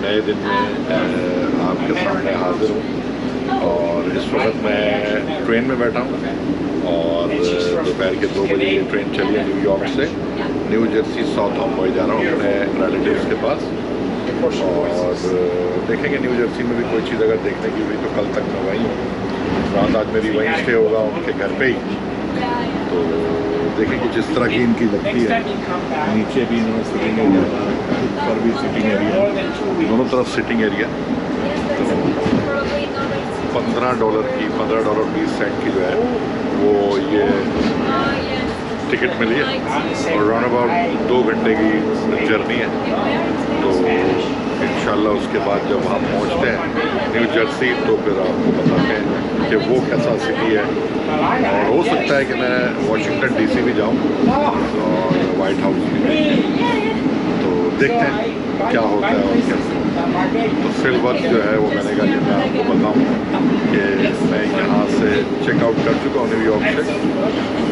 नए दिन में आपके सामने हाजिर हूँ। और इस वक्त मैं ट्रेन में बैठा हूँ और दोपहर के 2 बजे ये ट्रेन चली है न्यूयॉर्क से न्यू जर्सी साउथ एम्बॉय जा रहा हूँ अपने रिलेटिव्स के पास। और देखेंगे न्यू जर्सी में भी कोई चीज़ अगर देखने की हुई तो कल तक मैं वहीं हूँ। रात आज मेरी वहीं स्टे होगा उनके घर पे ही। तो देखेंगे जिस तरह की इनकी लगती है, नीचे भी इन्होंने सिटिंग एरिया, ऊपर भी सिटिंग एरिया, दोनों तरफ सिटिंग एरिया। तो $15 की $15.20 की जो है वो ये टिकट मिली है और राउंड अबाउट 2 घंटे की जर्नी है। तो इंशाल्लाह उसके बाद जब हम पहुंचते हैं न्यू जर्सी तो फिर आपको बताते हैं कि वो कैसा सिटी है। और हो सकता है कि मैं वाशिंगटन डीसी भी जाऊं और वाइट हाउस भी। तो देखते हैं क्या होता है और कैसे। तो फिल वक्त जो है वो मैंने कहा कि मैं आपको बताऊं कि मैं यहाँ से चेकआउट कर चुका हूँ न्यूयॉर्क से।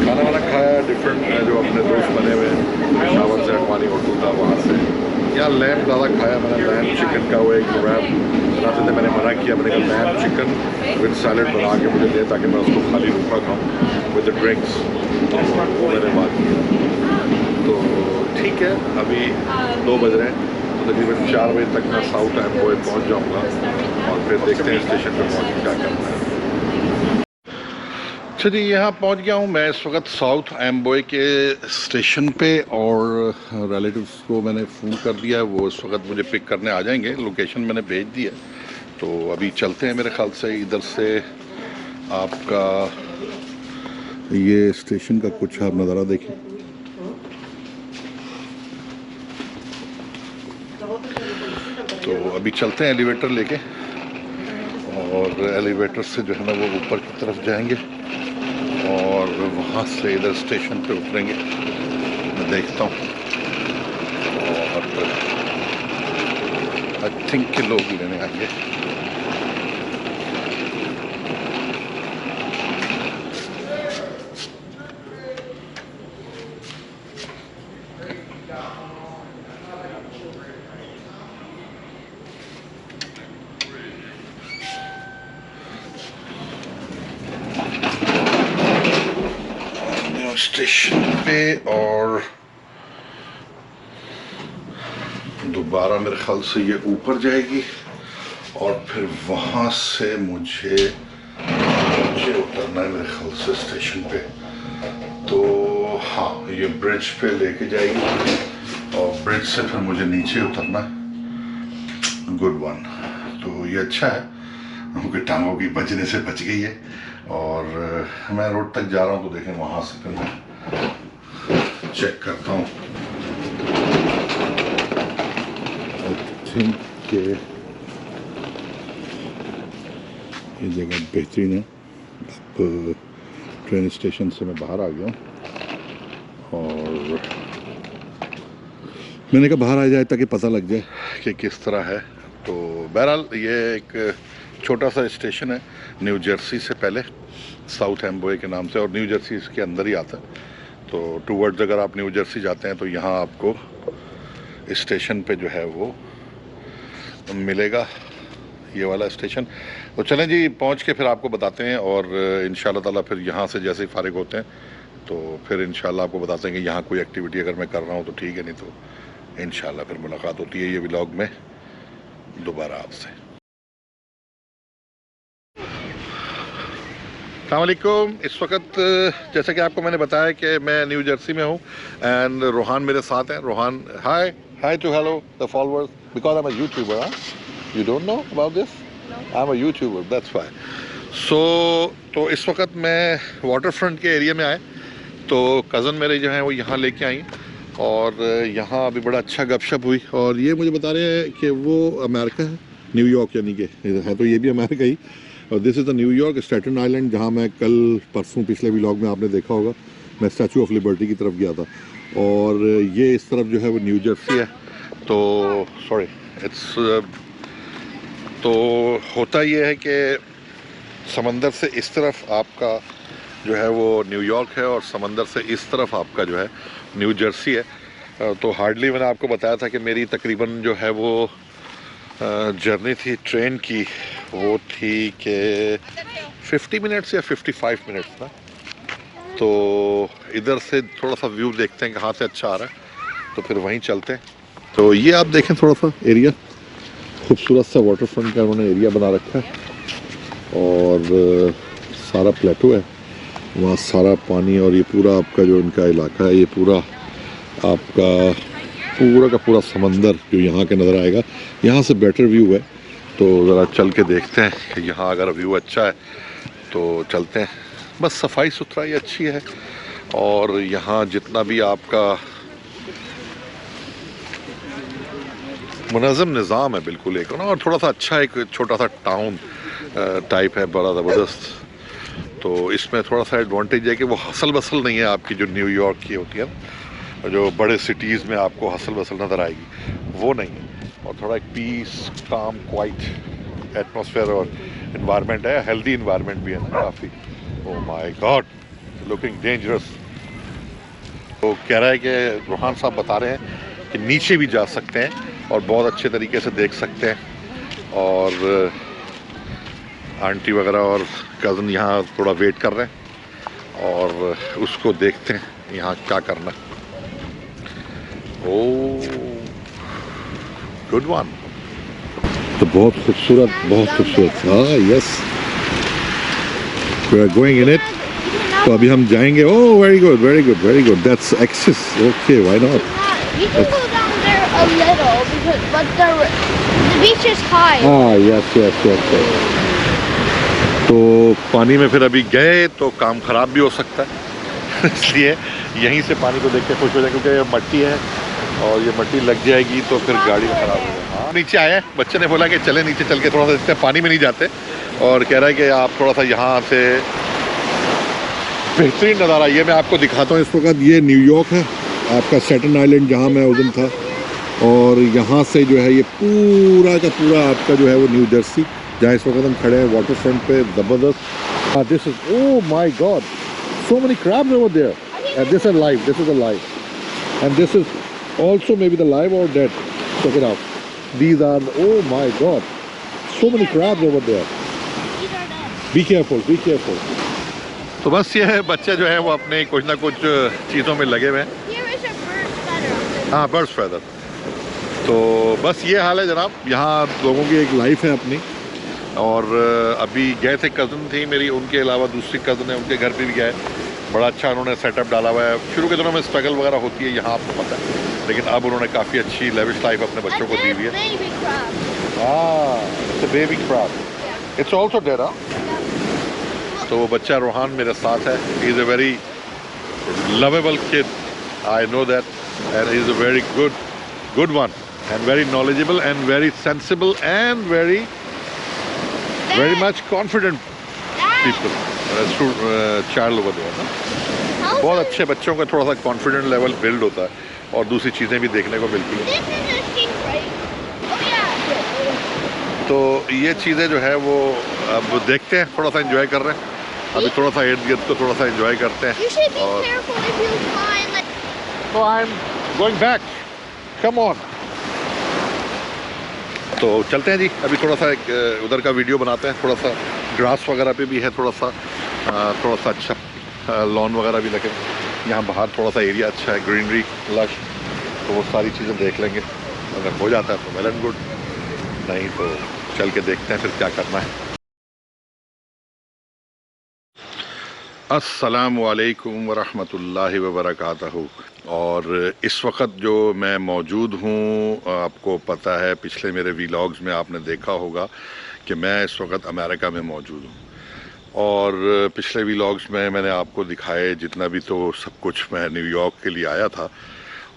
खाना वाना खाया डिफरेंट, जो अपने दोस्त बने हुए शावर से अडवाणी होटल था वहाँ से। यहाँ लैम्प ज़्यादा खाया मैंने, लैम्प चिकन का वो एक रैप रास्ते मैंने मना किया। मैंने कहा लैम्प चिकन विद सैलड बना के मुझे दे ताकि मैं उसको खाली रूखा खाऊँ विद ड्रिंक्स। तो वो मैंने बात किया। तो ठीक है, अभी 2 बज रहे हैं तो तकरीबन 4 बजे तक मैं साउथ एम्बॉय पहुँच जाऊँगा और फिर देखते हैं स्टेशन पर पहुँच के क्या करना है। अच्छा जी, यहाँ पहुँच गया हूँ मैं इस वक्त साउथ एम्बॉय के स्टेशन पे और रिलेटिव्स को मैंने फ़ोन कर दिया है, वो इस वक्त मुझे पिक करने आ जाएंगे। लोकेशन मैंने भेज दी है। तो अभी चलते हैं मेरे ख्याल से इधर से। आपका ये स्टेशन का कुछ आप नज़ारा देखें। तो अभी चलते हैं एलिवेटर लेके और एलिवेटर से जो है ना वो ऊपर की तरफ जाएंगे और वहाँ से इधर स्टेशन पे उतरेंगे। मैं देखता हूँ और आई थिंक के लोग लेने आएंगे। स्टेशन पे और दोबारा मेरे ख्याल से ये ऊपर जाएगी और फिर वहाँ से मुझे उतरना है मेरे ख्याल से स्टेशन पे। तो हाँ, ये ब्रिज पे लेके जाएगी और ब्रिज से फिर मुझे नीचे उतरना है। Good one. तो ये अच्छा है, उनके टांगों की बचने से बच गई है। और मैं रोड तक जा रहा हूँ तो देखें वहाँ से फिर मैं चेक करता हूँ। आई थिंक के ये जगह बेहतरीन है। अब ट्रेन स्टेशन से मैं बाहर आ गया हूँ और मैंने कहा बाहर आ जाए ताकि पता लग जाए कि किस तरह है। तो बहरहाल ये एक छोटा सा स्टेशन है न्यू जर्सी से पहले, साउथ एम्बॉय के नाम से, और न्यू जर्सी इसके अंदर ही आता है। तो टूवर्ड्स अगर आप न्यू जर्सी जाते हैं तो यहाँ आपको स्टेशन पे जो है वो मिलेगा, ये वाला स्टेशन। तो चलें जी, पहुँच के फिर आपको बताते हैं और इंशाल्लाह ताला फिर यहाँ से जैसे ही फारिग होते हैं तो फिर इंशाल्लाह आपको बताते हैं कि यहाँ कोई एक्टिविटी अगर मैं कर रहा हूँ तो ठीक है, नहीं तो इंशाल्लाह फिर मुलाकात होती है ये व्लॉग में दोबारा आपसे। अस्सलामुअलैकुम। इस वक्त जैसा कि आपको मैंने बताया कि मैं न्यू जर्सी में हूँ एंड रोहान मेरे साथ हैं। Rohan, hi hi to hello the followers because I am a YouTuber. You don't know about this? I am a YouTuber, that's why. So तो इस वक्त मैं वाटर फ्रंट के एरिया में आए तो कज़न मेरे जो हैं वो यहाँ लेके आई और यहाँ अभी बड़ा अच्छा गपशप हुई और ये मुझे बता रहे हैं कि वो अमेरिका है, न्यूयॉर्क यानी कि है, तो ये भी अमेरिका ही। और this is the New York Staten island, जहाँ मैं कल परसों पिछले व्लॉग में आपने देखा होगा मैं स्टैचू ऑफ लिबर्टी की तरफ गया था। और ये इस तरफ जो है वो न्यू जर्सी है। तो सॉरी इट्स तो होता ये है कि समंदर से इस तरफ आपका जो है वो न्यूयॉर्क है और समंदर से इस तरफ आपका जो है न्यू जर्सी है। तो हार्डली मैंने आपको बताया था कि मेरी तकरीबन जो है वो जर्नी थी ट्रेन की, वो थी कि 50 मिनट्स या 55 मिनट्स था। तो इधर से थोड़ा सा व्यू देखते हैं कहाँ से अच्छा आ रहा है, तो फिर वहीं चलते हैं। तो ये आप देखें थोड़ा सा एरिया, खूबसूरत सा वाटर फ्रंट का उन्होंने एरिया बना रखा है, और सारा प्लेटो है, वहाँ सारा पानी, और ये पूरा आपका जो इनका इलाका है, ये पूरा आपका पूरा का पूरा समंदर जो यहाँ के नज़र आएगा। यहाँ से बेटर व्यू है, तो ज़रा चल के देखते हैं कि यहाँ अगर व्यू अच्छा है तो चलते हैं। बस सफाई सुथराई अच्छी है, और यहाँ जितना भी आपका मुनज़्ज़म निज़ाम है बिल्कुल एक ना, और थोड़ा सा अच्छा एक छोटा सा टाउन टाइप है, बड़ा ज़बरदस्त। तो इसमें थोड़ा सा एडवांटेज है कि वो हसल बसल नहीं है आपकी जो न्यूयॉर्क की होती है ना, जो बड़े सिटीज़ में आपको हसल बसल नज़र आएगी, वो नहीं है। और थोड़ा एक पीस, काम, क्वाइट एटमॉस्फेयर और इन्वायरमेंट है, हेल्दी इन्वायरमेंट भी है ना काफ़ी। ओह माय गॉड, लुकिंग डेंजरस। तो कह रहा है कि रूहान साहब बता रहे हैं कि नीचे भी जा सकते हैं और बहुत अच्छे तरीके से देख सकते हैं, और आंटी वगैरह और कज़न यहाँ थोड़ा वेट कर रहे हैं, और उसको देखते हैं यहाँ क्या करना। ओह गुड वन, तो बहुत खूबसूरत, बहुत खूबसूरत। हाँ yes, we are going in it. तो अभी हम जाएंगे। Oh very good, very good, very good, that's access, okay, why not. You can go down there a little because, but the beach is high. हाँ yes yes yes yes. तो पानी में फिर अभी गए तो काम ख़राब भी हो सकता है इसलिए यहीं से पानी को देख के खुश हो जाए, क्योंकि ये मट्टी है और ये मट्टी लग जाएगी तो फिर गाड़ी में ख़राब हो जाएगी। हाँ नीचे आए हैं, बच्चे ने बोला कि चले नीचे चल के थोड़ा सा देखते हैं, पानी में नहीं जाते, और कह रहा है कि आप थोड़ा सा यहाँ से बेहतरीन नज़ारा। ये मैं आपको दिखाता हूँ इस वक्त, ये न्यूयॉर्क है आपका, स्टेटन आइलैंड जहाँ मैं उस दिन था, और यहाँ से जो है ये पूरा का पूरा आपका जो है वो न्यू जर्सी, जहाँ इस वक्त हम खड़े हैं वाटर फ्रंट पे, ज़बरदस्त। This is, oh my god, so many crabs over there, and this is live, this is a live, and this is also may be the live और dead, check it out, these are, oh my god, so many crabs over there, be careful, be careful. तो बस ये है, बच्चे जो है वो अपने कुछ ना कुछ चीज़ों में लगे हुए हैं। हाँ बर्ड्स फेदर। तो बस ये हाल है जनाब, यहाँ लोगों की एक लाइफ है अपनी, और अभी गए थे, कज़न थी मेरी, उनके अलावा दूसरी कज़न है, उनके घर पे भी गए, बड़ा अच्छा उन्होंने सेटअप डाला हुआ है। शुरू के दिनों में स्ट्रगल वगैरह होती है यहाँ, आपको पता है, लेकिन अब उन्होंने काफ़ी अच्छी लेविश लाइफ अपने बच्चों को दी हुई है। हाँ it's a baby crab, it's also dead. तो वो बच्चा रूहान मेरे साथ है, he is a very lovable kid, I know that, and he is a very good one, and very knowledgeable and very sensible and very much confident people, child over there ना? बहुत अच्छे बच्चों का थोड़ा सा कॉन्फिडेंट लेवल बिल्ड होता है, और दूसरी चीज़ें भी देखने को मिलती हैं। तो ये चीज़ें जो है वो अब देखते हैं, थोड़ा सा एंजॉय कर रहे हैं अभी, थोड़ा सा इर्द गिर्द को थोड़ा सा एंजॉय करते हैं। तो I am going back, come on. तो चलते हैं जी, अभी थोड़ा सा उधर का वीडियो बनाते हैं, थोड़ा सा ग्रास वगैरह पे भी है, थोड़ा सा अच्छा लॉन वगैरह भी लगे यहाँ बाहर, थोड़ा सा एरिया अच्छा है, ग्रीनरी लश, तो वो सारी चीज़ें देख लेंगे। अगर हो जाता है तो वेल एंड गुड, नहीं तो चल के देखते हैं फिर क्या करना है। अस्सलामु अलैकुम वरहमतुल्लाहि वबरकातहू। और इस वक्त जो मैं मौजूद हूँ, आपको पता है पिछले मेरे वीलॉग्स में आपने देखा होगा कि मैं इस वक्त अमेरिका में मौजूद हूँ, और पिछले वीलॉग्स में मैंने आपको दिखाए जितना भी, तो सब कुछ मैं न्यूयॉर्क के लिए आया था,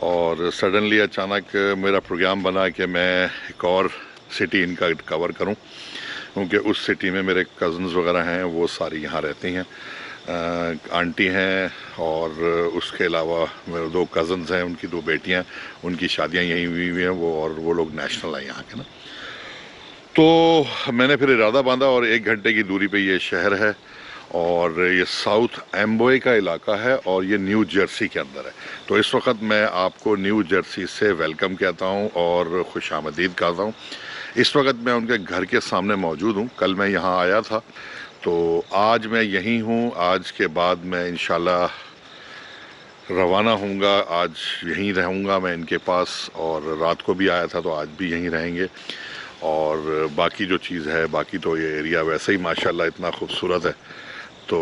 और सडनली अचानक मेरा प्रोग्राम बना कि मैं एक और सिटी इनका कवर करूँ, क्योंकि उस सिटी में मेरे कज़न्स वगैरह हैं, वो सारी यहाँ रहती हैं, आंटी हैं, और उसके अलावा मेरे 2 कज़न्स हैं, उनकी 2 बेटियां, उनकी शादियां यहीं हुई हुई हैं वो, और वो लोग नेशनल हैं यहाँ के ना। तो मैंने फिर इरादा बांधा, और 1 घंटे की दूरी पे ये शहर है, और ये साउथ एम्बॉय का इलाका है, और ये न्यू जर्सी के अंदर है। तो इस वक्त मैं आपको न्यू जर्सी से वेलकम कहता हूँ और खुशामदीद कहता हूँ। इस वक्त मैं उनके घर के सामने मौजूद हूँ। कल मैं यहाँ आया था तो आज मैं यहीं हूँ। आज के बाद मैं इंशाल्लाह रवाना हूँगा, आज यहीं रहूँगा मैं इनके पास, और रात को भी आया था तो आज भी यहीं रहेंगे। और बाकी जो चीज़ है, बाकी तो ये एरिया वैसे ही माशाल्लाह इतना खूबसूरत है, तो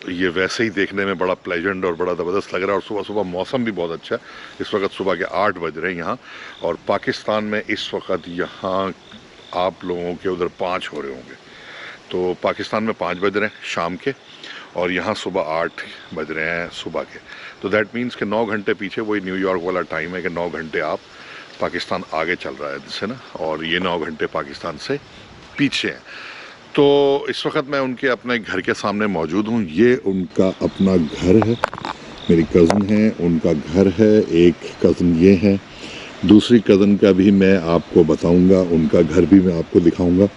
ये वैसे ही देखने में बड़ा प्लेजेंट और बड़ा ज़बरदस्त लग रहा है। और सुबह सुबह मौसम भी बहुत अच्छा है। इस वक्त सुबह के 8 बज रहे हैं यहाँ, और पाकिस्तान में इस वक्त यहाँ आप लोगों के उधर 5 हो रहे होंगे, तो पाकिस्तान में 5 बज रहे हैं शाम के, और यहाँ सुबह 8 बज रहे हैं सुबह के। तो दैट मीन्स कि 9 घंटे पीछे, वही न्यूयॉर्क वाला टाइम है कि 9 घंटे आप पाकिस्तान आगे चल रहा है जिससे ना, और ये 9 घंटे पाकिस्तान से पीछे हैं। तो इस वक्त मैं उनके अपने घर के सामने मौजूद हूँ। ये उनका अपना घर है, मेरी कज़न है, उनका घर है। एक कज़न ये है, दूसरी कज़न का भी मैं आपको बताऊंगा, उनका घर भी मैं आपको दिखाऊंगा,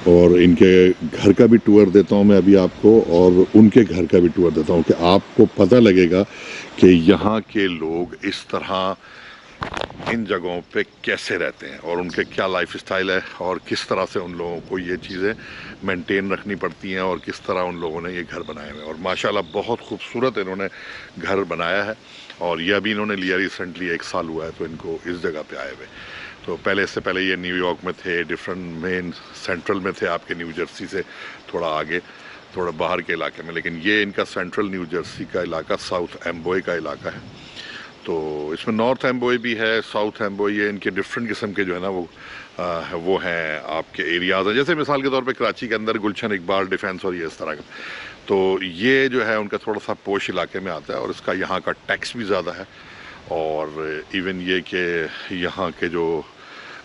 और इनके घर का भी टूर देता हूं मैं अभी आपको, और उनके घर का भी टूर देता हूं कि आपको पता लगेगा कि यहाँ के लोग इस तरह इन जगहों पे कैसे रहते हैं और उनके क्या लाइफ स्टाइल है, और किस तरह से उन लोगों को ये चीज़ें मेंटेन रखनी पड़ती हैं, और किस तरह उन लोगों ने ये घर बनाए हुए हैं। और माशाल्लाह बहुत खूबसूरत इन्होंने घर बनाया है, और ये अभी इन्होंने लिया रिसेंटली, 1 साल हुआ है तो इनको इस जगह पे आए हुए। तो पहले, इससे पहले ये न्यूयॉर्क में थे, डिफरेंट मेन सेंट्रल में थे, आपके न्यू जर्सी से थोड़ा आगे, थोड़ा बाहर के इलाके में, लेकिन ये इनका सेंट्रल न्यू जर्सी का इलाका, साउथ एम्बॉय का इलाका है। तो इसमें नॉर्थ एम्बॉय भी है, साउथ एम्बॉय, ये इनके डिफरेंट किस्म के जो है ना वो हैं आपके एरियाज़ हैं। जैसे मिसाल के तौर पे कराची के अंदर गुलशन इकबाल डिफेंस और ये इस तरह का, तो ये जो है उनका थोड़ा सा पोश इलाके में आता है, और इसका यहाँ का टैक्स भी ज़्यादा है, और इवन ये कि यहाँ के जो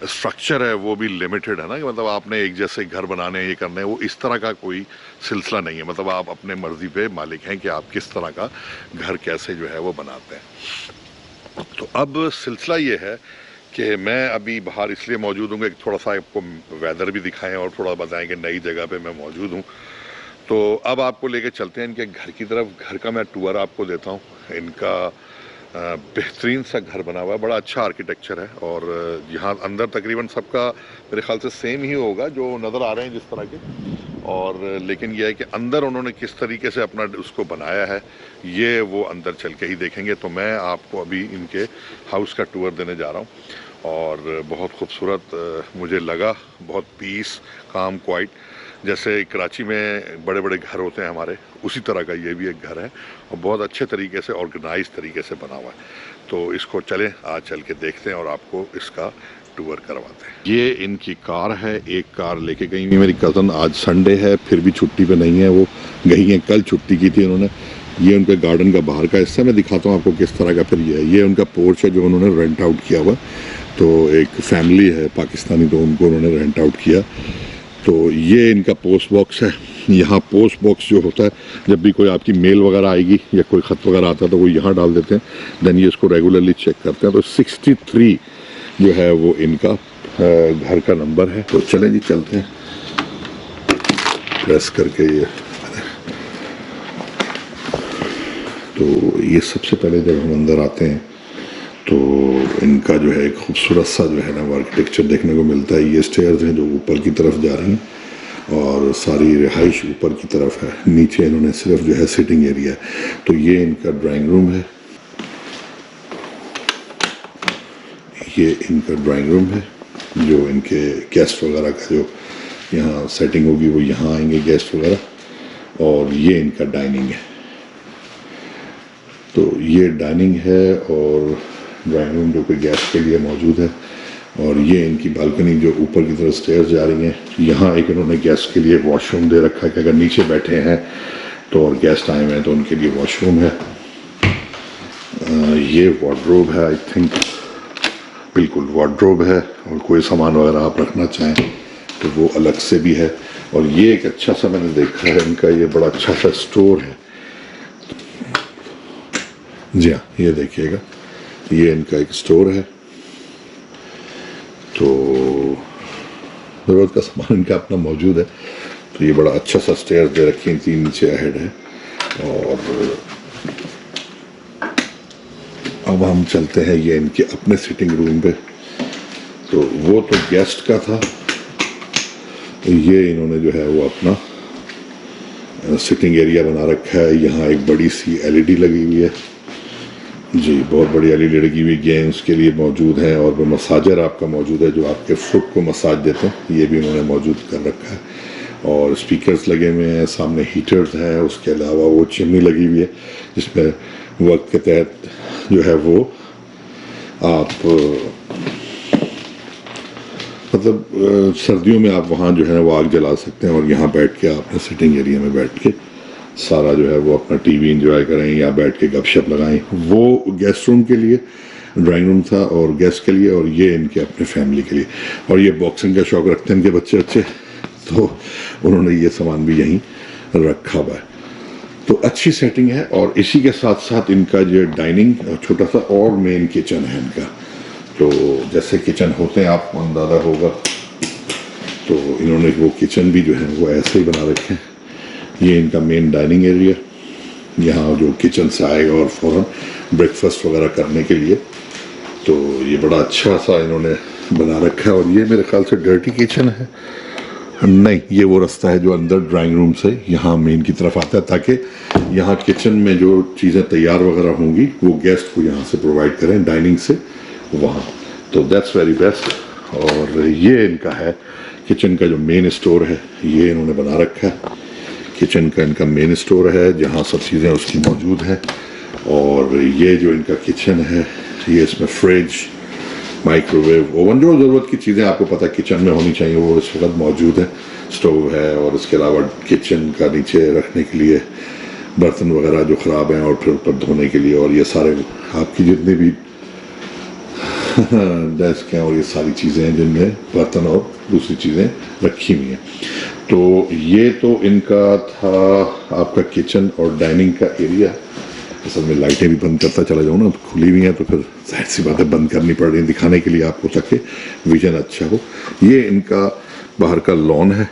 स्ट्रक्चर है वो भी लिमिटेड है ना, कि मतलब आपने एक जैसे घर बनाने हैं, ये करने हैं, वो इस तरह का कोई सिलसिला नहीं है। मतलब आप अपने मर्ज़ी पे मालिक हैं कि आप किस तरह का घर कैसे जो है वो बनाते हैं। तो अब सिलसिला ये है कि मैं अभी बाहर इसलिए मौजूद हूँ कि थोड़ा सा आपको वेदर भी दिखाएं और थोड़ा बताएं कि नई जगह पे मैं मौजूद हूँ। तो अब आपको लेके चलते हैं इनके घर की तरफ। घर का मैं टूर आपको देता हूँ। इनका बेहतरीन सा घर बना हुआ है, बड़ा अच्छा आर्किटेक्चर है, और यहाँ अंदर तकरीबन सबका मेरे ख्याल से सेम ही होगा जो नज़र आ रहे हैं जिस तरह के, और लेकिन यह है कि अंदर उन्होंने किस तरीके से अपना उसको बनाया है ये वो अंदर चल के ही देखेंगे। तो मैं आपको अभी इनके हाउस का टूर देने जा रहा हूँ, और बहुत खूबसूरत मुझे लगा, बहुत पीस, काम, क्वाइट। जैसे कराची में बड़े बड़े घर होते हैं हमारे, उसी तरह का ये भी एक घर है, और बहुत अच्छे तरीके से ऑर्गेनाइज तरीके से बना हुआ है। तो इसको चलें, आज चल के देखते हैं और आपको इसका टूर करवाते हैं। ये इनकी कार है, एक कार लेके गई हुई मेरी कज़न। आज संडे है, फिर भी छुट्टी पे नहीं है, वो गई हैं, कल छुट्टी की थी उन्होंने। ये उनके गार्डन का बाहर का हिस्सा, मैं दिखाता हूँ आपको किस तरह का। फिर ये उनका पोर्च है जो उन्होंने रेंट आउट किया हुआ। तो एक फैमिली है पाकिस्तानी, तो उनको उन्होंने रेंट आउट किया। तो ये इनका पोस्ट बॉक्स है। यहाँ पोस्ट बॉक्स जो होता है, जब भी कोई आपकी मेल वगैरह आएगी या कोई ख़त वगैरह आता है तो वो यहाँ डाल देते हैं, देन ये इसको रेगुलरली चेक करते हैं। तो 63 जो है वो इनका घर का नंबर है। तो चलें जी, चलते हैं, प्रेस करके ये। तो ये सबसे पहले जब हम अंदर आते हैं तो इनका जो है एक खूबसूरत सा जो है ना वो आर्किटेक्चर देखने को मिलता है। ये स्टेयर्स हैं जो ऊपर की तरफ जा रही हैं, और सारी रिहाइश ऊपर की तरफ है। नीचे इन्होंने सिर्फ जो है सिटिंग एरिया है। तो ये इनका ड्राइंग रूम है, ये इनका ड्राइंग रूम है। जो इनके गेस्ट वगैरह का जो यहाँ सेटिंग होगी वो यहाँ आएंगे गेस्ट वगैरह। और ये इनका डाइनिंग है। तो ये डाइनिंग है और ड्राइंग रूम जो कि गेस्ट के लिए मौजूद है। और ये इनकी बालकनी जो ऊपर की तरफ स्टेयर्स जा रही हैं। यहाँ एक इन्होंने गेस्ट के लिए वॉशरूम दे रखा है कि अगर नीचे बैठे हैं तो और गेस्ट आए हुए हैं तो उनके लिए वॉशरूम है। ये वार्डरोब है, आई थिंक, बिल्कुल वार्डरोब है। और कोई सामान वगैरह आप रखना चाहें तो वो अलग से भी है। और ये एक अच्छा सा मैंने देखा है इनका, ये बड़ा अच्छा सा स्टोर है। जी हाँ, ये देखिएगा, ये इनका एक स्टोर है। तो ज़रूरत का सामान इनका अपना मौजूद है। तो ये बड़ा अच्छा सा स्टेयर दे रखी है, 3 नीचे अहेड है। और अब हम चलते हैं ये इनके अपने सिटिंग रूम पे। तो वो तो गेस्ट का था, ये इन्होंने जो है वो अपना सिटिंग एरिया बना रखा है। यहाँ एक बड़ी सी एलईडी लगी हुई है जी, बहुत बड़ी एलईडी लगी हुई गेम्स के लिए मौजूद है, और वो मसाजर आपका मौजूद है जो आपके फुट को मसाज देते हैं, ये भी उन्होंने मौजूद कर रखा है। और स्पीकर्स लगे हुए हैं, सामने हीटर्स हैं, उसके अलावा वो चिमनी लगी हुई है जिसमें वक्त के तहत जो है वो आप मतलब सर्दियों में आप वहाँ जो है वो आग जला सकते हैं, और यहाँ बैठ के आपने सिटिंग एरिया में बैठ के सारा जो है वो अपना टीवी एंजॉय करें या बैठ के गपशप लगाएं। वो गेस्ट रूम के लिए ड्राइंग रूम था और गेस्ट के लिए, और ये इनके अपने फैमिली के लिए। और ये बॉक्सिंग का शौक़ रखते हैं इनके बच्चे अच्छे, तो उन्होंने ये सामान भी यहीं रखा हुआ है। तो अच्छी सेटिंग है। और इसी के साथ साथ इनका जो डाइनिंग छोटा सा और मेन किचन है इनका। तो जैसे किचन होते हैं आपको अंदाज़ा होगा, तो इन्होंने वो किचन भी जो है वो ऐसे ही बना रखे हैं। ये इनका मेन डाइनिंग एरिया, यहाँ जो किचन से आएगा और फ़ौरन ब्रेकफास्ट वगैरह करने के लिए, तो ये बड़ा अच्छा सा इन्होंने बना रखा है। और ये मेरे ख्याल से डर्टी किचन है नहीं, ये वो रास्ता है जो अंदर ड्राइंग रूम से यहाँ मेन की तरफ आता है, ताकि यहाँ किचन में जो चीज़ें तैयार वगैरह होंगी वो गेस्ट को यहाँ से प्रोवाइड करें डाइनिंग से वहाँ। तो दैट्स वेरी बेस्ट। और ये इनका है किचन का जो मेन स्टोर है, ये इन्होंने बना रखा है। किचन का इनका मेन स्टोर है जहाँ सब चीज़ें उसकी मौजूद हैं। और ये जो इनका किचन है, ये इसमें फ्रिज, माइक्रोवेव, ओवन, जो ज़रूरत की चीज़ें आपको पता है किचन में होनी चाहिए वो इस वक्त मौजूद है। स्टोव है, और इसके अलावा किचन का नीचे रखने के लिए बर्तन वगैरह जो ख़राब हैं और फिर ऊपर धोने के लिए, और ये सारे आपकी जितने भी डेस्क हैं और ये सारी चीज़ें हैं जिनमें बर्तन और दूसरी चीज़ें रखी हुई हैं। तो ये तो इनका था आपका किचन और डाइनिंग का एरिया। असल में लाइटें भी बंद करता चला जाऊँ ना, खुली हुई हैं तो फिर जाहिर सी बातें बंद करनी पड़ रही हैं दिखाने के लिए आपको, ताकि विजन अच्छा हो। ये इनका बाहर का लॉन है,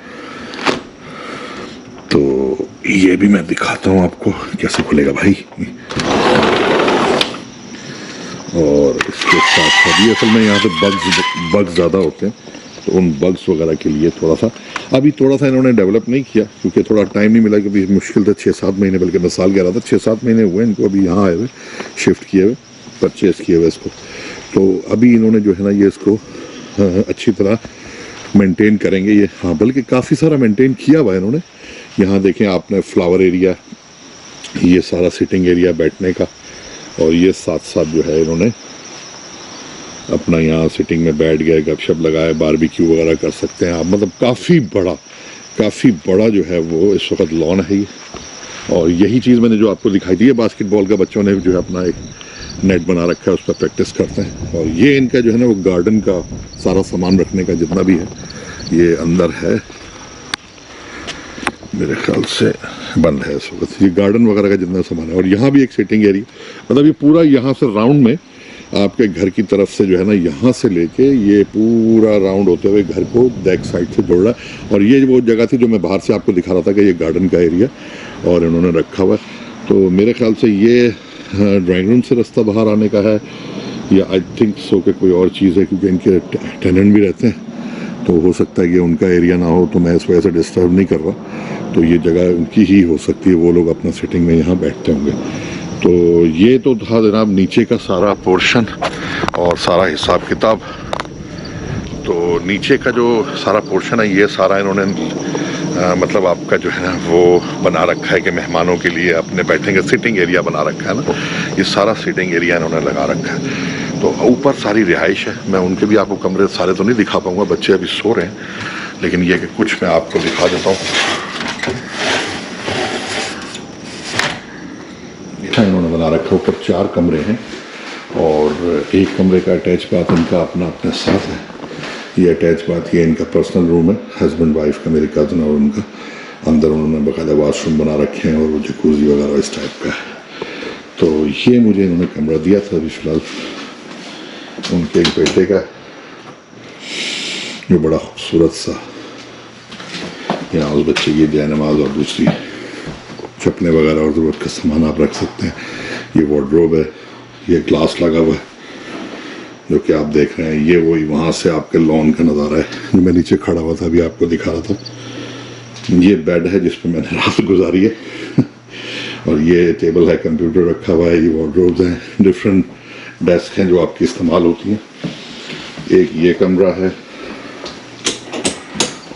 तो ये भी मैं दिखाता हूँ आपको कैसे खुलेगा भाई। और इसके साथ साथ ये असल में यहाँ पे बग्स ज़्यादा होते हैं, तो उन बग्स वगैरह के लिए थोड़ा सा इन्होंने डेवलप नहीं किया क्योंकि थोड़ा टाइम नहीं मिला, क्योंकि मुश्किल था 6-7 महीने, बल्कि मैं साल कह रहा था 6-7 महीने हुए इनको अभी यहाँ आए हुए, शिफ्ट किए हुए, परचेज़ किए हुए इसको। तो अभी इन्होंने जो है ना ये इसको अच्छी तरह मेंटेन करेंगे ये। हाँ, बल्कि काफ़ी सारा मेंटेन किया हुआ है इन्होंने। यहाँ देखें आपने फ्लावर एरिया, ये सारा सिटिंग एरिया बैठने का, और ये साथ साथ जो है इन्होंने अपना यहाँ सिटिंग में बैठ गए, गपशप लगाए, बारबेक्यू वगैरह कर सकते हैं आप। मतलब काफ़ी बड़ा जो है वो इस वक्त लॉन है ये। और यही चीज़ मैंने जो आपको दिखाई दी है बास्केटबॉल का, बच्चों ने जो है अपना एक नेट बना रखा है, उस पर प्रैक्टिस करते हैं। और ये इनका जो है ना वो गार्डन का सारा सामान रखने का जितना भी है ये अंदर है, मेरे ख्याल से बंद है इस वक्त, ये गार्डन वगैरह का जितना सामान है। और यहाँ भी एक सिटिंग एरिया, मतलब ये पूरा यहाँ से राउंड में आपके घर की तरफ से जो है ना यहाँ से लेके ये पूरा राउंड होते हुए घर को बैक साइड से जोड़ रहा है। और ये वो जगह थी जो मैं बाहर से आपको दिखा रहा था कि ये गार्डन का एरिया और इन्होंने रखा हुआ है। तो मेरे ख्याल से ये ड्राइंग रूम से रास्ता बाहर आने का है, या आई थिंक सो कि कोई और चीज़ है, क्योंकि इनके टेनेंट भी रहते हैं, तो हो सकता है कि उनका एरिया ना हो, तो मैं इस वजह से डिस्टर्ब नहीं कर रहा। तो ये जगह उनकी ही हो सकती है, वो लोग अपना सिटिंग में यहाँ बैठते होंगे। तो ये तो था जनाब नीचे का सारा पोर्शन और सारा हिसाब किताब। तो नीचे का जो सारा पोर्शन है ये सारा इन्होंने मतलब आपका जो है ना वो बना रखा है कि मेहमानों के लिए अपने बैठेंगे, सिटिंग एरिया बना रखा है ना, ये सारा सिटिंग एरिया इन्होंने लगा रखा है। तो ऊपर सारी रिहाइश है, मैं उनके भी आपको कमरे सारे तो नहीं दिखा पाऊँगा, बच्चे अभी सो रहे हैं, लेकिन ये कि कुछ मैं आपको दिखा देता हूँ। इन्होंने बना रखा, ऊपर 4 कमरे हैं और एक कमरे का अटैच बाथ इनका अपना अपने साथ है। ये अटैच बाथ ये इनका पर्सनल रूम है, हस्बैंड वाइफ का, मेरे कज़न और उनका। अंदर उन्होंने बाकायदा वाशरूम बना रखे हैं और वो जकूज़ी वगैरह इस टाइप का है। तो ये मुझे इन्होंने कमरा दिया था अभी फ़िलहाल उनके एक बेटे का, जो बड़ा खूबसूरत सा, यहाँ उस बच्चे की जय नमाज और दूसरी चप्पलें वगैरह और ज़रूरत का सामान आप रख सकते हैं। ये वार्डरोब है, ये ग्लास लगा हुआ है, जो कि आप देख रहे हैं, ये वही वहाँ से आपके लॉन का नज़ारा है जो मैं नीचे खड़ा हुआ था, अभी आपको दिखा रहा था। ये बेड है जिस पे मैंने रात गुजारी है और ये टेबल है, कंप्यूटर रखा हुआ है, ये वार्डरोब्स हैं, डिफरेंट डेस्क हैं जो आपकी इस्तेमाल होती हैं। एक ये कमरा है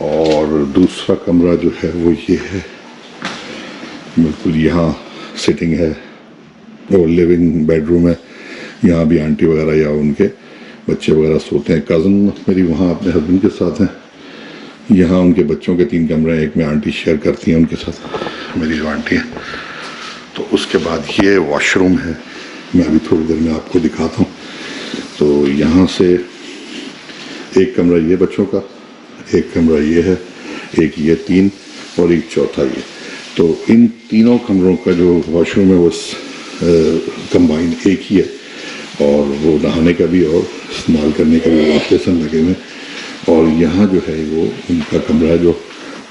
और दूसरा कमरा जो है वो ये है, बिल्कुल यहाँ सिटिंग है और लिविंग बेडरूम है। यहाँ भी आंटी वगैरह या उनके बच्चे वगैरह सोते हैं। कज़न मेरी वहाँ अपने हस्बैंड के साथ हैं। यहाँ उनके बच्चों के 3 कमरे हैं, एक में आंटी शेयर करती हैं उनके साथ, मेरी जो आंटी है। तो उसके बाद ये वॉशरूम है, मैं अभी थोड़ी देर में आपको दिखाता हूँ। तो यहाँ से एक कमरा ये बच्चों का, एक कमरा ये है, एक ये 3 और एक चौथा ये। तो इन तीनों कमरों का जो वॉशरूम है वो कंबाइंड एक ही है और वो नहाने का भी और इस्तेमाल करने का भी वॉश बेसिन लगे हुए। और यहाँ जो है वो इनका कमरा है जो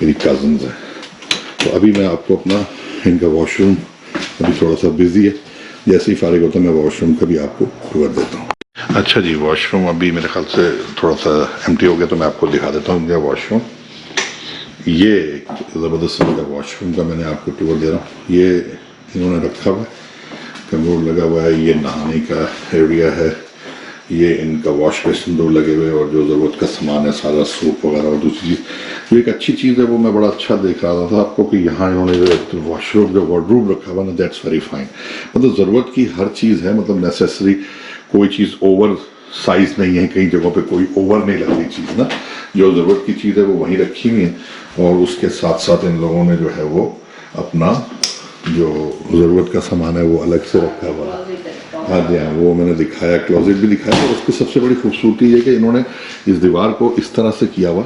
मेरी कज़न्स है। तो अभी मैं आपको अपना इनका वॉशरूम, अभी थोड़ा सा बिजी है, जैसे ही फारिग होता है मैं वॉशरूम का भी आपको टूर देता हूँ। अच्छा जी, वॉशरूम अभी मेरे ख्याल से थोड़ा सा एम्प्टी हो गया, तो मैं आपको दिखा देता हूँ इनका वॉशरूम। ये ज़बरदस्त इनका वॉशरूम का मैंने आपको टूर दे रहा हूँ। ये इन्होंने रखा हुआ है, कमोड लगा हुआ है, ये नहाने का एरिया है, ये इनका वॉश बेसिन 2 लगे हुए और जो ज़रूरत का सामान है सारा, सूप वगैरह। और दूसरी चीज़ जो एक अच्छी चीज़ है वो मैं बड़ा अच्छा देख रहा था आपको कि यहाँ इन्होंने जो वॉशरूम जो वार्डरोब रखा हुआ ना, दैट्स वेरी फाइन। मतलब ज़रूरत की हर चीज़ है, मतलब नेसेसरी, कोई चीज़ ओवर साइज नहीं है, कई जगहों पे कोई ओवर नहीं लगती चीज़ ना, जो ज़रूरत की चीज़ है वो वहीं रखी हुई है। और उसके साथ साथ इन लोगों ने जो है वो अपना जो ज़रूरत का सामान है वो अलग से रखा हुआ है। हाँ जी हाँ, वो मैंने दिखाया, क्लोजेट भी दिखाया। और उसकी सबसे बड़ी खूबसूरती है कि इन्होंने इस दीवार को इस तरह से किया हुआ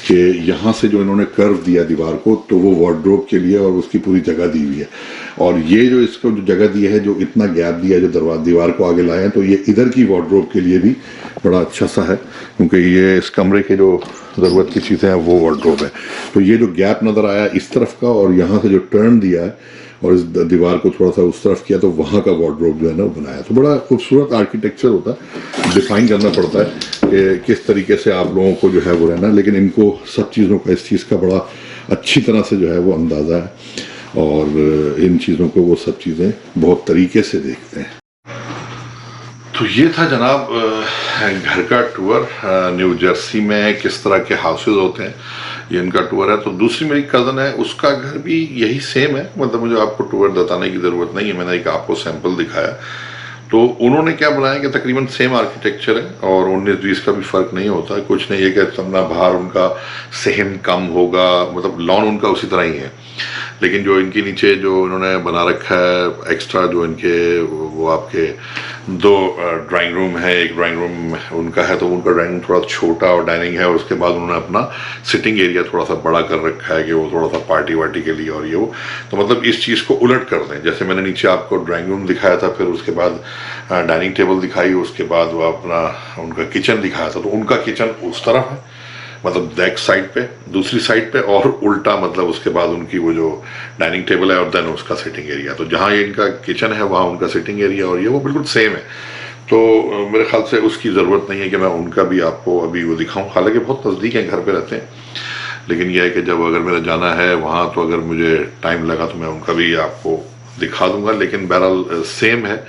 कि यहाँ से जो इन्होंने कर्व दिया दीवार को, तो वो वार्डरोब के लिए और उसकी पूरी जगह दी हुई है। और ये जो इसको जो जगह दी है, जो इतना गैप दिया है, जो दीवार को आगे लाए हैं, तो ये इधर की वार्डरोब के लिए भी बड़ा अच्छा सा है, क्योंकि ये इस कमरे के जो ज़रूरत की चीज़ें हैं वो वार्डरोब है। तो ये जो गैप नज़र आया इस तरफ का और यहाँ से जो टर्न दिया है और इस दीवार को थोड़ा सा उस तरफ किया, तो वहाँ का वार्डरोब जो है ना वो बनाया। तो बड़ा खूबसूरत आर्किटेक्चर होता है, डिफाइन करना पड़ता है कि किस तरीके से आप लोगों को जो है वो रहना, लेकिन इनको सब चीज़ों का, इस चीज़ का बड़ा अच्छी तरह से जो है वो अंदाज़ा है और इन चीज़ों को वो सब चीज़ें बहुत तरीके से देखते हैं। तो ये था जनाब घर का टूर। न्यू जर्सी में किस तरह के हाउसेज होते हैं, ये इनका टूर है। तो दूसरी मेरी कज़न है, उसका घर भी यही सेम है, मतलब मुझे आपको टूर बताने की ज़रूरत नहीं है, मैंने एक आपको सैंपल दिखाया। तो उन्होंने क्या बनाया कि तकरीबन सेम आर्किटेक्चर है और 19-20 का भी फ़र्क नहीं होता, कुछ नहीं है कि तमना बाहर उनका सेम कम होगा, मतलब लॉन उनका उसी तरह ही है। लेकिन जो इनके नीचे जो इन्होंने बना रखा है एक्स्ट्रा, जो इनके वो आपके 2 ड्राइंग रूम है, एक ड्राइंग रूम उनका है, तो उनका ड्राइंग रूम थोड़ा छोटा और डाइनिंग है, और उसके बाद उन्होंने अपना सिटिंग एरिया थोड़ा सा बड़ा कर रखा है कि वो थोड़ा सा पार्टी वार्टी के लिए और ये वो। तो मतलब इस चीज़ को उलट कर दें, जैसे मैंने नीचे आपको ड्राइंग रूम दिखाया था, फिर उसके बाद डाइनिंग टेबल दिखाई, उसके बाद वो अपना उनका किचन दिखाया था। तो उनका किचन उस तरफ है, मतलब बैक साइड पे, दूसरी साइड पे, और उल्टा मतलब उसके बाद उनकी वो जो डाइनिंग टेबल है और देन उसका सिटिंग एरिया। तो जहाँ ये इनका किचन है वहाँ उनका सिटिंग एरिया और ये वो बिल्कुल सेम है। तो मेरे ख्याल से उसकी ज़रूरत नहीं है कि मैं उनका भी आपको अभी वो दिखाऊं, हालांकि बहुत नज़दीक है, घर पे रहते हैं। लेकिन यह है कि जब अगर मेरा जाना है वहाँ, तो अगर मुझे टाइम लगा तो मैं उनका भी आपको दिखा दूंगा। लेकिन बहरहाल सेम है,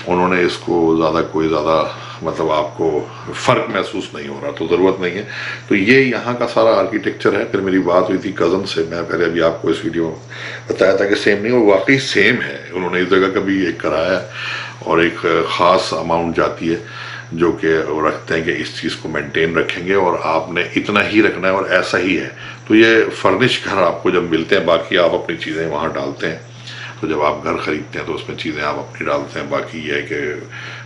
उन्होंने इसको ज़्यादा कोई ज़्यादा मतलब आपको फ़र्क महसूस नहीं हो रहा, तो ज़रूरत नहीं है। तो ये यहाँ का सारा आर्किटेक्चर है। फिर मेरी बात हुई थी कज़न से, मैं पहले अभी आपको इस वीडियो में बताया था कि सेम नहीं, वो वाकई सेम है। उन्होंने इस जगह का भी एक कराया और एक ख़ास अमाउंट जाती है जो कि वो रखते हैं कि इस चीज़ को मेंटेन रखेंगे और आपने इतना ही रखना है और ऐसा ही है। तो ये फर्निश घर आपको जब मिलते हैं, बाकी आप अपनी चीज़ें वहाँ डालते हैं। तो जब आप घर ख़रीदते हैं तो उसमें चीज़ें आप अपनी डालते हैं, बाकी ये है कि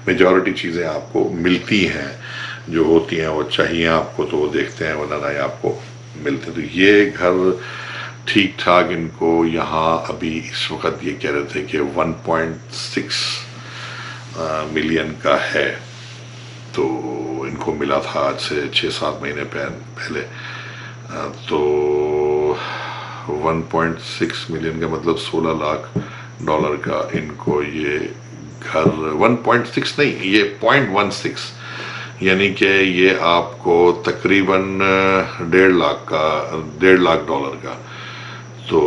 मेजॉरिटी चीज़ें आपको मिलती हैं जो होती हैं, वो चाहिए आपको तो वो देखते हैं, वरना नहीं आपको मिलते। तो ये घर ठीक ठाक इनको यहाँ अभी इस वक्त ये कह रहे थे कि 1.6 मिलियन का है। तो इनको मिला था आज से 6-7 महीने पहले। तो 1.6 मिलियन का मतलब $16 लाख का इनको ये घर, 1.6 नहीं, ये 0.16 यानी कि ये आपको तकरीबन 1.5 लाख डॉलर का, तो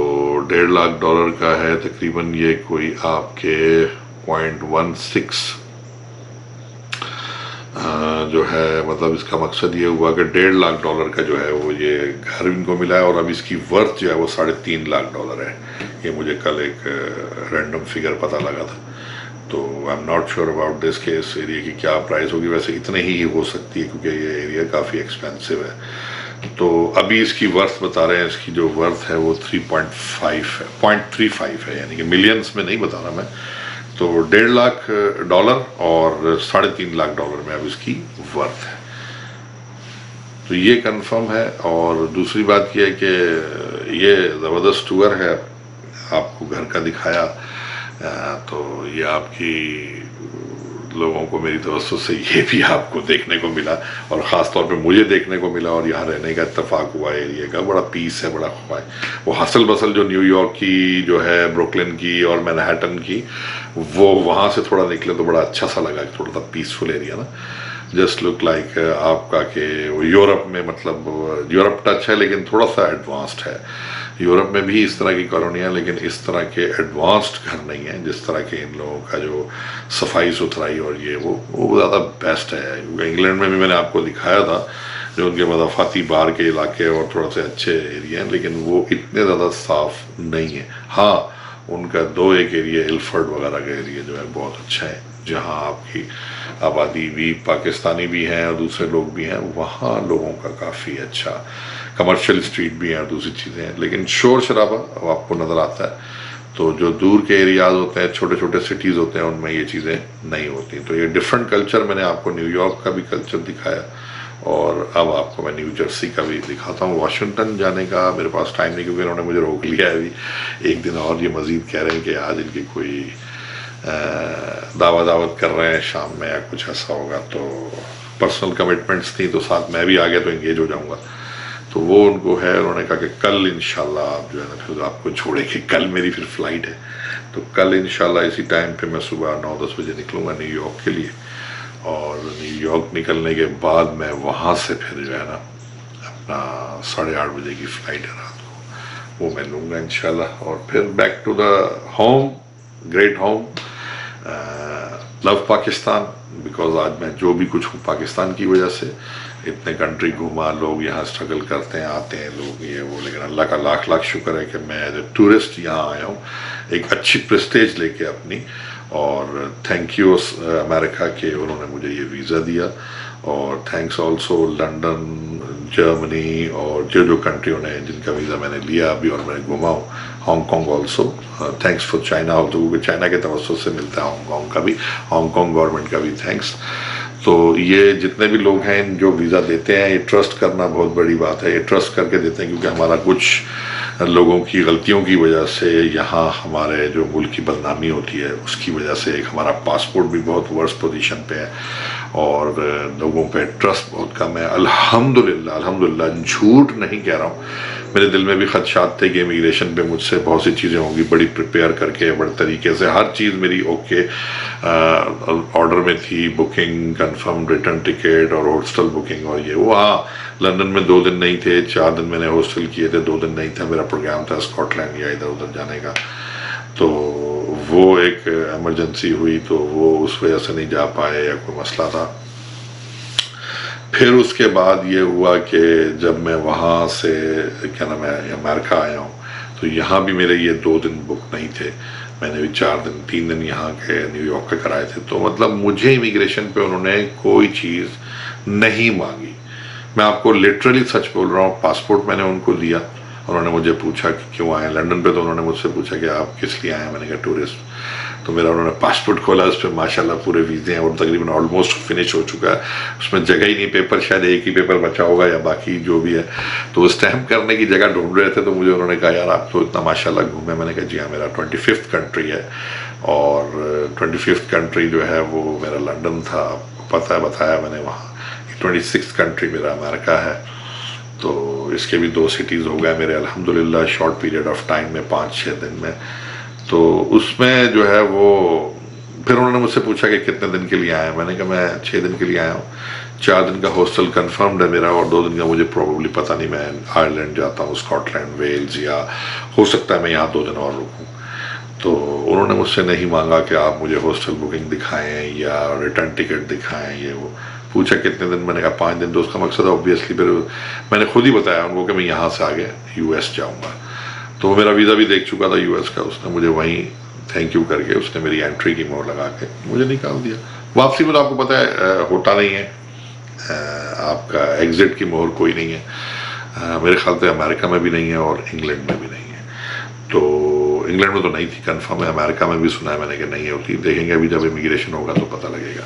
1.5 लाख डॉलर का है तकरीबन ये कोई आपके 0.16 जो है, मतलब इसका मकसद ये हुआ कि 1.5 लाख डॉलर का जो है वो ये घर इनको मिला है, और अब इसकी वर्थ जो है वो 3.5 लाख डॉलर है। ये मुझे कल एक रैंडम फिगर पता लगा था, तो I am not sure about this के इस एरिया की क्या प्राइस होगी, वैसे इतने ही हो सकती है क्योंकि ये एरिया काफ़ी एक्सपेंसिव है। तो अभी इसकी वर्थ बता रहे हैं, इसकी जो वर्थ है वो 3.5 है, 0.35 है, यानी कि मिलियंस में नहीं बता रहा मैं। तो 1.5 लाख डॉलर और 3.5 लाख डॉलर में अब इसकी वर्थ है, तो ये कंफर्म है। और दूसरी बात यह है कि ये ज़बरदस्त टूर है, आपको घर का दिखाया, तो ये आपकी लोगों को मेरी तवज्जो से ये भी आपको देखने को मिला, और ख़ास तौर पे मुझे देखने को मिला, और यहाँ रहने का इत्तेफाक हुआ। एरिया का बड़ा पीस है, बड़ा खुआ है। वो हसल बसल जो न्यूयॉर्क की जो है, ब्रुकलिन की और मैनहट्टन की, वो वहाँ से थोड़ा निकले तो बड़ा अच्छा सा लगा, थोड़ा सा पीसफुल एरिया ना, जस्ट लुक लाइक आपका कि यूरोप में, मतलब यूरोप टच है लेकिन थोड़ा सा एडवांस्ड है। यूरोप में भी इस तरह की कॉलोनियाँ, लेकिन इस तरह के एडवांस्ड घर नहीं हैं जिस तरह के इन लोगों का जो सफाई सुथराई और ये वो ज़्यादा बेस्ट है। इंग्लैंड में भी मैंने आपको दिखाया था जो उनके मदाफाती बाहर के इलाके और थोड़ा से अच्छे एरिया हैं, लेकिन वो इतने ज़्यादा साफ नहीं है। हाँ, उनका एक एरिया इल्फर्ड वगैरह का एरिया जो है बहुत अच्छा है, जहाँ आपकी आबादी भी पाकिस्तानी भी हैं और दूसरे लोग भी हैं, वहाँ लोगों का काफ़ी अच्छा कमर्शियल स्ट्रीट भी है और दूसरी चीज़ें हैं, लेकिन शोर शराबा आपको नज़र आता है। तो जो दूर के एरियाज होते हैं, छोटे छोटे सिटीज़ होते हैं, उनमें ये चीज़ें नहीं होती। तो ये डिफरेंट कल्चर, मैंने आपको न्यूयॉर्क का भी कल्चर दिखाया, और अब आपको मैं न्यू जर्सी का भी दिखाता हूँ। वाशिंगटन जाने का मेरे पास टाइम नहीं, क्योंकि उन्होंने मुझे रोक लिया है अभी एक दिन और। ये मज़ीद कह रहे हैं कि आज इनकी कोई दावत कर रहे हैं शाम में या कुछ ऐसा होगा, तो पर्सनल कमिटमेंट्स थी, तो साथ मैं भी आ गया तो इंगेज हो जाऊंगा। तो वो उनको है, उन्होंने कहा कि कल इंशाल्लाह आप जो है ना फिर आपको छोड़ेंगे, कल मेरी फिर फ्लाइट है, तो कल इंशाल्लाह इसी टाइम पे मैं सुबह 9-10 बजे निकलूँगा न्यूयॉर्क के लिए, और न्यूयॉर्क निकलने के बाद मैं वहाँ से फिर जो है ना अपना 8:30 बजे की फ़्लाइट है रात को, वो मैं लूँगा इंशाल्लाह, और फिर back to the home, great home. Love Pakistan, because आज मैं जो भी कुछ हूँ पाकिस्तान की वजह से। इतने कंट्री घूमा, लोग यहाँ स्ट्रगल करते हैं, आते हैं लोग ये वो, लेकिन अल्लाह का लाख लाख शुक्र है कि मैं एज ए टूरिस्ट यहाँ आया हूँ, एक अच्छी प्रेस्टेज लेके अपनी। और थैंक यू अमेरिका के, उन्होंने मुझे ये वीज़ा दिया, और थैंक्स ऑल्सो लंदन, जर्मनी और जो कंट्रियों ने जिनका वीज़ा मैंने लिया अभी और मैं घुमा हूँ, Hong Kong also. Thanks for China also, क्योंकि चाइना के तवज्जो से मिलता है हांगकॉन्ग का भी, हांगकॉन्ग गवर्नमेंट का भी थैंक्स। तो ये जितने भी लोग हैं जो वीज़ा देते हैं, ये ट्रस्ट करना बहुत बड़ी बात है, ये ट्रस्ट करके देते हैं, क्योंकि हमारा कुछ लोगों की गलतियों की वजह से यहाँ हमारे जो मुल्क की बदनामी होती है, उसकी वजह से एक हमारा पासपोर्ट भी बहुत वर्स पोजीशन पे है, और लोगों पे ट्रस्ट बहुत कम है। अल्हम्दुलिल्लाह, अल्हम्दुलिल्लाह, झूठ नहीं कह रहा हूँ, मेरे दिल में भी खदशात थे कि इमिग्रेशन पे मुझसे बहुत सी चीज़ें होंगी, बड़ी प्रिपेयर करके, बड़े तरीके से हर चीज़ मेरी ओके ऑर्डर में थी, बुकिंग कंफर्म, रिटर्न टिकट और हॉस्टल बुकिंग और ये वो। हाँ, लंदन में 2 दिन नहीं थे, 4 दिन मैंने हॉस्टल किए थे, 2 दिन नहीं था, मेरा प्रोग्राम था स्कॉटलैंड या इधर उधर जाने का, तो वो एक इमरजेंसी हुई, तो वो उस वजह से नहीं जा पाए या कोई मसला था। फिर उसके बाद ये हुआ कि जब मैं वहाँ से क्या नाम है अमेरिका आया हूँ, तो यहाँ भी मेरे ये 2 दिन बुक नहीं थे, मैंने भी 3 दिन यहाँ के न्यूयॉर्क के कराए थे। तो मतलब मुझे इमिग्रेशन पे उन्होंने कोई चीज़ नहीं मांगी, मैं आपको लिटरली सच बोल रहा हूँ। पासपोर्ट मैंने उनको दिया, उन्होंने मुझे पूछा कि क्यों आए लंदन पे, तो उन्होंने मुझसे पूछा कि आप किस लिए आए, मैंने कहा टूरिस्ट। तो मेरा उन्होंने पासपोर्ट खोला, उस पर माशाल्लाह पूरे वीज़े हैं और तकरीबन ऑलमोस्ट फिनिश हो चुका है, उसमें जगह ही नहीं, पेपर शायद एक ही पेपर बचा होगा या बाकी जो भी है, तो स्टैम्प करने की जगह ढूंढ रहे थे। तो मुझे उन्होंने कहा यार आप तो इतना माशाल्लाह घूमे, मैंने कहा जी हाँ, मेरा 25th कंट्री है, और 25th कंट्री जो है वो मेरा लंदन था, पता है बताया मैंने वहाँ। 26th कंट्री मेरा अमेरिका है, तो इसके भी 2 सिटीज़ हो गए मेरे अल्हम्दुलिल्लाह शॉर्ट पीरियड ऑफ टाइम में, 5-6 दिन में। तो उसमें जो है वो फिर उन्होंने मुझसे पूछा कि कितने दिन के लिए आए हैं। मैंने कहा मैं 6 दिन के लिए आया हूँ। 4 दिन का हॉस्टल कंफर्म्ड है मेरा, और 2 दिन का मुझे प्रॉब्ली पता नहीं, मैं आयरलैंड जाता हूँ, स्कॉटलैंड, वेल्स, या हो सकता है मैं यहाँ 2 दिन और रुकूँ। तो उन्होंने मुझसे नहीं मांगा कि आप मुझे हॉस्टल बुकिंग दिखाएं या रिटर्न टिकट दिखाएं, ये वो। पूछा कितने दिन, मैंने कहा 5 दिन। तो उसका मकसद ऑब्वियसली फिर मैंने खुद ही बताया उनको कि मैं यहाँ से आगे US जाऊँगा। तो वो मेरा वीज़ा भी देख चुका था US का, उसने मुझे वहीं थैंक यू करके उसने मेरी एंट्री की मोहर लगा के मुझे निकाल दिया। वापसी में तो आपको पता है होता नहीं है, आपका एग्जिट की मोहर कोई नहीं है। मेरे ख्याल से अमेरिका में भी नहीं है और इंग्लैंड में भी नहीं है। तो इंग्लैंड में तो नहीं थी कंफर्म है, अमेरिका में भी सुना है मैंने कि नहीं होती। देखेंगे अभी जब इमिग्रेशन होगा तो पता लगेगा।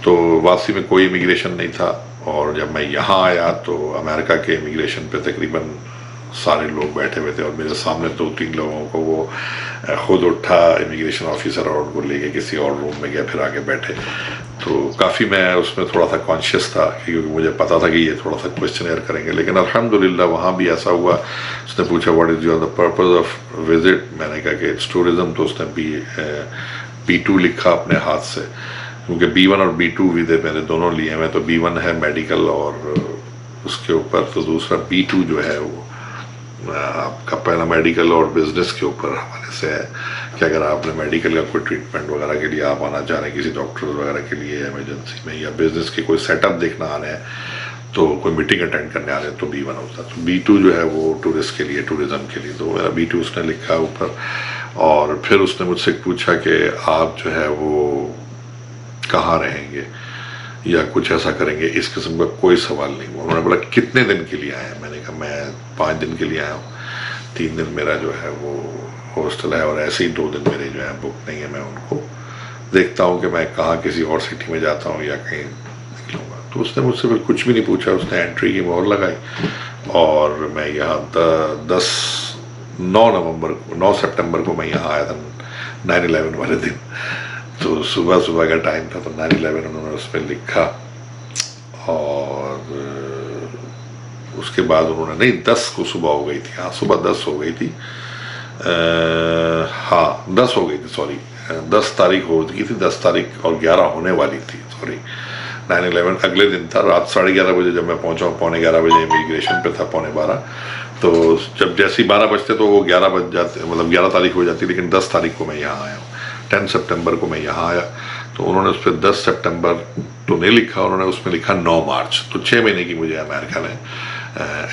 तो वापसी में कोई इमिग्रेशन नहीं था, और जब मैं यहाँ आया तो अमेरिका के इमिग्रेशन पे तकरीबन सारे लोग बैठे हुए थे, और मेरे सामने 2-3 लोगों को वो खुद उठा इमिग्रेशन ऑफिसर और उनको लेके किसी और रूम में गया, फिर आके बैठे। तो काफ़ी मैं उसमें थोड़ा सा कॉन्शियस था, क्योंकि मुझे पता था कि ये थोड़ा सा क्वेश्चन करेंगे। लेकिन अल्हम्दुलिल्लाह वहाँ भी ऐसा हुआ, उसने पूछा what is your the purpose of visit. मैंने कहा कि इट्स टूरिज़म। तो उसने B2 लिखा अपने हाथ से, क्योंकि B1 और B2 वीज़े मैंने दोनों लिए हैं। तो B1 है मेडिकल, और उसके ऊपर तो दूसरा B2 जो है वो आपका पहला मेडिकल और बिजनेस के ऊपर हवाले से है कि अगर आपने मेडिकल का कोई ट्रीटमेंट वगैरह के लिए आप आना चाह रहे हैं किसी डॉक्टर वगैरह के लिए इमरजेंसी में, या बिजनेस के कोई सेटअप देखना आ रहे हैं, तो कोई मीटिंग अटेंड करने आ रहे हैं, तो B1 होता है। तो B2 जो है वो टूरिस्ट के लिए, टूरिज्म के लिए। तो मेरा B2 उसने लिखा ऊपर। और फिर उसने मुझसे पूछा कि आप जो है वो कहाँ रहेंगे या कुछ ऐसा करेंगे, इस किस्म का कोई सवाल नहीं हुआ। उन्होंने बोला कितने दिन के लिए आए हैं। मैंने कहा मैं 5 दिन के लिए आया हूँ, 3 दिन मेरा जो है वो हॉस्टल है, और ऐसे ही 2 दिन मेरे जो है बुक नहीं है। मैं उनको देखता हूँ कि मैं कहाँ किसी और सिटी में जाता हूँ या कहीं निकलूँगा। तो उसने मुझसे फिर कुछ भी नहीं पूछा, उसने एंट्री की मोहर लगाई, और मैं यहाँ 9 सितंबर को मैं यहाँ आया था, 9/11 वाले दिन। तो सुबह सुबह का टाइम था, तो 9/11 उन्होंने उस पर लिखा। और उसके बाद उन्होंने, नहीं 10 को सुबह हो गई थी, हाँ सुबह 10 हो गई थी, हाँ 10 हो गई थी, सॉरी 10 तारीख हो गई थी, 10 तारीख और 11 होने वाली थी, सॉरी 9/11 अगले दिन था। रात 11:30 बजे जब मैं पहुंचा, 11:15 बजे इमिग्रेशन पे था, 11:15। तो जब जैसे ही 12 बजते तो वो 11 बज जाते, मतलब 11 तारीख हो जाती। लेकिन 10 तारीख को मैं यहाँ आया हूँ, 10 सितंबर को मैं यहाँ आया। तो उन्होंने उस पर 10 सितंबर तो नहीं लिखा, उन्होंने उसमें लिखा 9 मार्च। तो 6 महीने की मुझे अमेरिका ने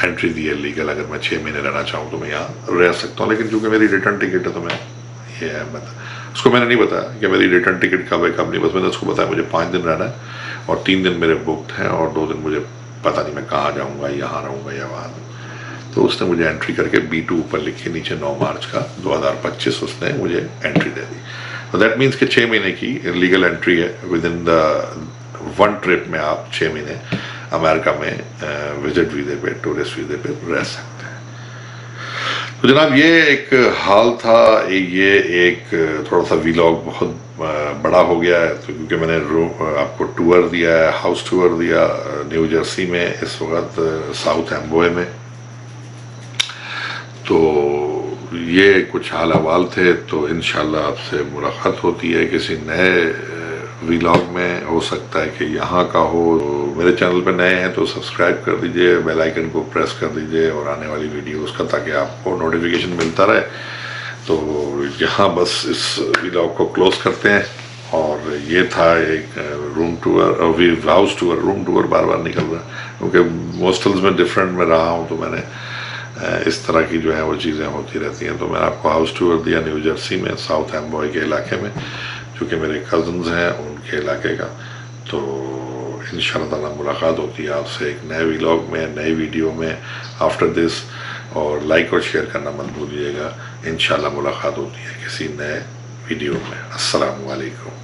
एंट्री दी है लीगल। अगर मैं 6 महीने रहना चाहूँ तो मैं यहाँ रह सकता हूँ। लेकिन चूँकि मेरी रिटर्न टिकट है तो मैं ये है, उसको मैंने नहीं बताया कि मेरी रिटर्न टिकट कब है कब नहीं। बस मैंने उसको बताया मुझे 5 दिन रहना है, और 3 दिन मेरे बुकड हैं, और 2 दिन मुझे पता नहीं मैं कहाँ जाऊँगा, यहाँ रहूँगा या वहाँ। तो उसने मुझे एंट्री करके B2 ऊपर लिखे, नीचे 9 मार्च का 2025 उसने मुझे एंट्री दे दी। तो दैट मीन्स कि 6 महीने की लीगल एंट्री है। विद इन द 1 ट्रिप में आप 6 महीने अमेरिका में विजिट वीज़े पे, टूरिस्ट वीज़े पे रह सकते हैं। तो जनाब ये एक हाल था, ये एक थोड़ा सा व्लॉग बहुत बड़ा हो गया है। तो क्योंकि मैंने आपको टूर दिया है, हाउस टूर दिया न्यू जर्सी में, इस वक्त साउथ एम्बोए में। तो ये कुछ हाल अहवाल थे। तो इंशाल्लाह आपसे मुलाकात होती है किसी नए व्लॉग में। हो सकता है कि यहाँ का हो। तो मेरे चैनल पर नए हैं तो सब्सक्राइब कर दीजिए, बेल आइकन को प्रेस कर दीजिए और आने वाली वीडियोस का, ताकि आपको नोटिफिकेशन मिलता रहे। तो यहाँ बस इस व्लॉग को क्लोज करते हैं। और ये था एक room tour, house tour, room tour बार बार निकल रहा है क्योंकि हॉस्टल्स में डिफरेंट में रहा हूँ, तो मैंने इस तरह की जो है वो चीज़ें होती रहती हैं। तो मैंने आपको हाउस टूर दिया न्यू जर्सी में, साउथ एम्बॉय के इलाके में, चूँकि मेरे कज़न्स हैं उनके इलाके का। तो इंशाअल्लाह ताला मुलाकात होती है आपसे एक नए व्लॉग में, नए वीडियो में आफ्टर दिस। और लाइक और शेयर करना मत भूलिएगा। इंशाअल्लाह मुलाकात होती है किसी नए वीडियो में। अस्सलामु अलैकुम।